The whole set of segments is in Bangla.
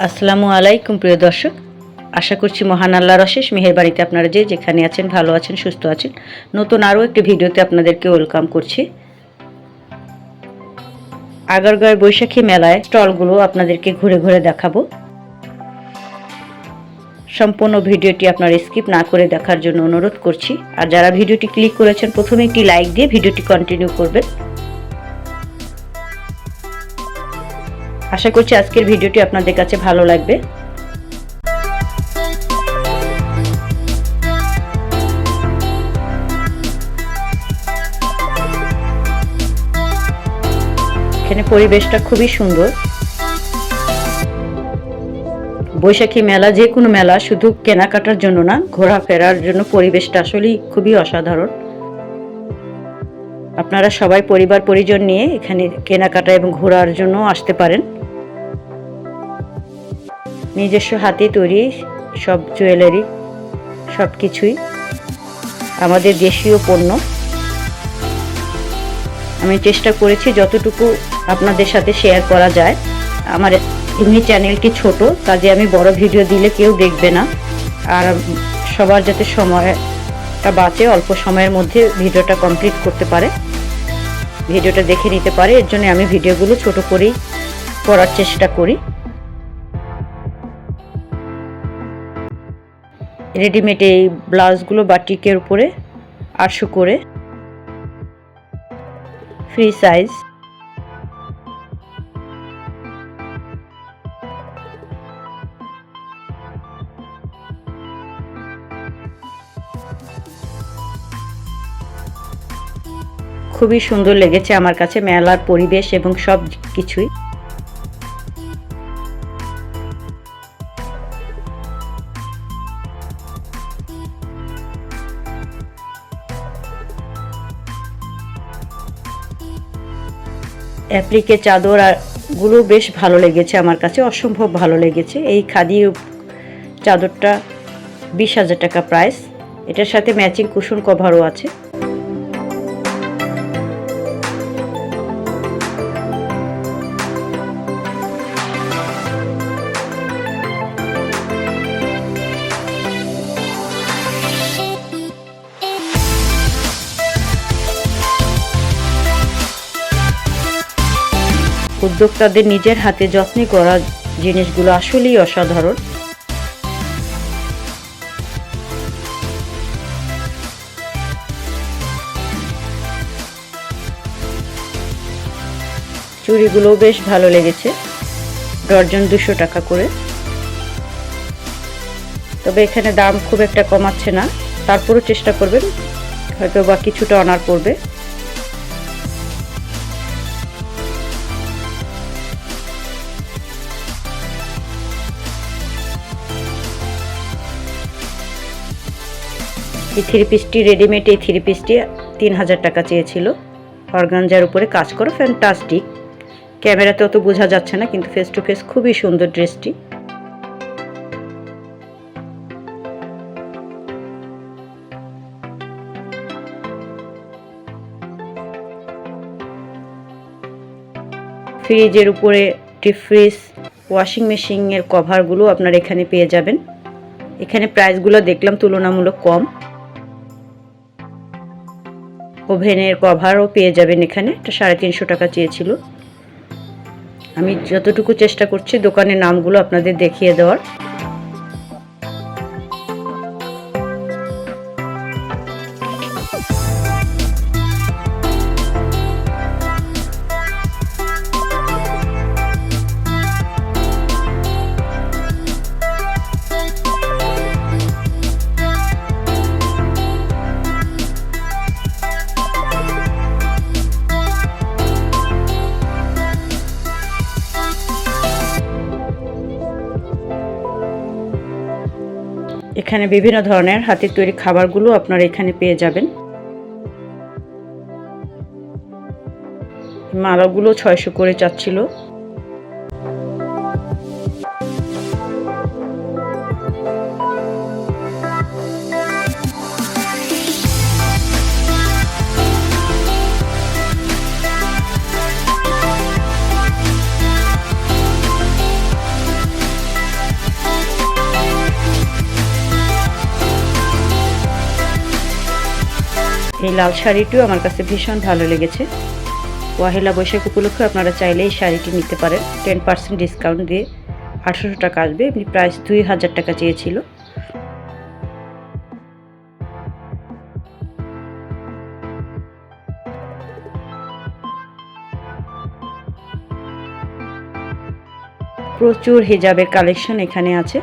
আসসালামু আলাইকুম প্রিয় দর্শক, আশা করছি মহান আল্লাহর অশেষ মেহেরবানিতে আপনারা যে যেখানে আছেন ভালো আছেন, সুস্থ আছেন। নতুন আরও একটি ভিডিওতে আপনাদেরকে ওয়েলকাম করছি। আগারগাঁওয়ের বৈশাখী মেলায় স্টলগুলো আপনাদেরকে ঘুরে ঘুরে দেখাবো। সম্পূর্ণ ভিডিওটি আপনারা স্কিপ না করে দেখার জন্য অনুরোধ করছি। আর যারা ভিডিওটি ক্লিক করেছেন প্রথমে একটি লাইক দিয়ে ভিডিওটি কন্টিনিউ করবেন। আশা করছি আজকের ভিডিওটি আপনাদের কাছে ভালো লাগবে। এখানে পরিবেশটা খুবই সুন্দর। বৈশাখী মেলা যে কোনো মেলা শুধু কেনাকাটার জন্য না, ঘোরাফেরার জন্য পরিবেশটা আসলেই খুবই অসাধারণ। আপনারা সবাই পরিবার পরিজন নিয়ে এখানে কেনাকাটা এবং ঘোরার জন্য আসতে পারেন। নিজস্ব হাতে তৈরি সব জুয়েলারি, সব কিছুই আমাদের দেশীয় পণ্য। আমি চেষ্টা করেছি যতটুকু আপনাদের সাথে শেয়ার করা যায়। আমার এমনি চ্যানেলটি ছোট, কাজে আমি বড় ভিডিও দিলে কেউ দেখবে না। আর সবার যাতে সময়টা বাঁচে, অল্প সময়ের মধ্যে ভিডিওটা কমপ্লিট করতে পারে, ভিডিওটা দেখে নিতে পারে, এর জন্য আমি ভিডিওগুলো ছোট করেই করার চেষ্টা করি। রেডিমেড এই ব্লাউজগুলো বাটিকের উপরে 800 করে, ফ্রি সাইজ। খুবই সুন্দর লেগেছে আমার কাছে মেলার পরিবেশ এবং সব কিছুই। অ্যাপ্লিকে চাদর গুলো বেশ ভালো লেগেছে আমার কাছে, অসম্ভব ভালো লেগেছে। এই খাদি চাদরটা 20,000 টাকা প্রাইস। এটার সাথে ম্যাচিং কুশন কভারও আছে। উদ্যোক্তাদের নিজের হাতে যত্নে করা জিনিসগুলো আসলেই অসাধারণ। চুড়িগুলো বেশ ভালো লেগেছে, ডর্জন 200 টাকা করে। তবে এখানে দাম খুব একটা কমাচ্ছে না, তারপরও চেষ্টা করবেন, হয়তো বা কিছুটা অনার করবে। এই থ্রি পিসটি রেডিমেড, এই থ্রি পিসটি 3000 টাকা চেয়েছিল। অর্গানজার উপরে কাজ করা, ফ্যান্টাস্টিক। ক্যামেরাতে অত বোঝা যাচ্ছে না, কিন্তু ফেস টু ফেস খুবই সুন্দর ড্রেসটি। ফ্রিজের উপরে ডিপ ফ্রিজ, ওয়াশিং মেশিনের কভারগুলো আপনারা এখানে পেয়ে যাবেন। এখানে প্রাইসগুলো দেখলাম তুলনামূলক কম। ওভেনের কভারও পেয়ে যাবেন এখানে, এটা 350 টাকা চেয়েছিল। আমি যতটুকু চেষ্টা করছি দোকানের নামগুলো আপনাদের দেখিয়ে দেওয়ার। এখানে বিভিন্ন ধরনের হাতের তৈরি খাবারগুলো আপনারা এখানে পেয়ে যাবেন। মালাগুলো 600 করে চাচ্ছিল। এই লাল শাড়িটিও আমার কাছে ভীষণ ভালো লেগেছে। পহেলা বৈশাখ উপলক্ষে আপনারা চাইলে এই শাড়িটি নিতে পারেন। 10% ডিসকাউন্ট দিয়ে 1800 টাকা আসবে। এমনি প্রাইস 2000 টাকা চেয়েছিল। প্রচুর হিজাবের কালেকশন এখানে আছে।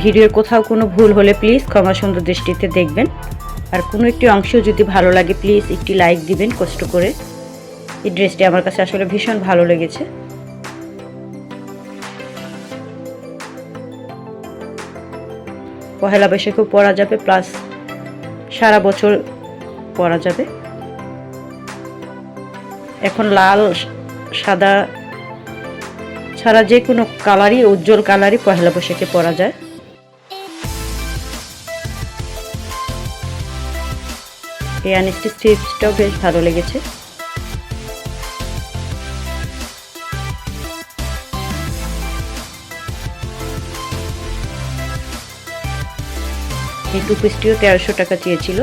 ভিডিওর কোথাও কোনো ভুল হলে প্লিজ ক্ষমা সুন্দর দৃষ্টিতে দেখবেন। আর কোনো একটি অংশ যদি ভালো লাগে প্লিজ একটি লাইক দিবেন কষ্ট করে। এই ড্রেসটি আমার কাছে আসলে ভীষণ ভালো লেগেছে। পহেলা বৈশাখেও পরা যাবে, প্লাস সারা বছর পরা যাবে। এখন লাল সাদা ছাড়া যে কোনো কালারই, উজ্জ্বল কালারই পহেলা বৈশাখে পরা যায়। এই আনস্টিচ স্ট্রিপসটাও বেশ ভালো লেগেছে। এই টু পিসটিও 1300 টাকা চেয়েছিল।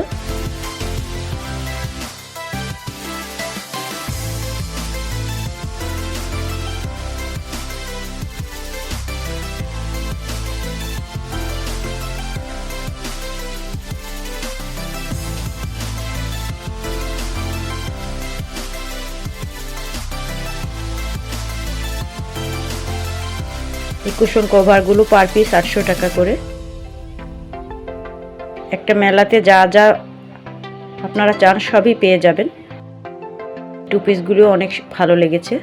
এই কুশন কভারগুলো পার পিস 800 টাকা করে। একটা মেলাতে যা যা আপনারা চান সবই পেয়ে যাবেন। টু পিসগুলো অনেক ভালো লেগেছে।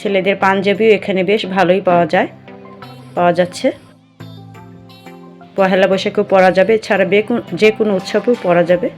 ছেলেদের পাঞ্জাবিও এখানে বেশ ভালোই পাওয়া যাচ্ছে। পহেলা বৈশাখেও পরা যাবে, এছাড়া যে কোনো উৎসবেও পরা যাবে।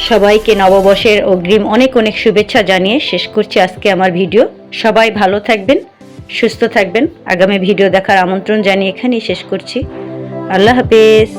সবাইকে নববর্ষের অগ্রিম অনেক অনেক শুভেচ্ছা জানিয়ে শেষ করছি আজকে আমার ভিডিও। সবাই ভালো থাকবেন, সুস্থ থাকবেন। আগামী ভিডিও দেখার আমন্ত্রণ জানিয়ে এখানেই শেষ করছি। আল্লাহ হাফেজ।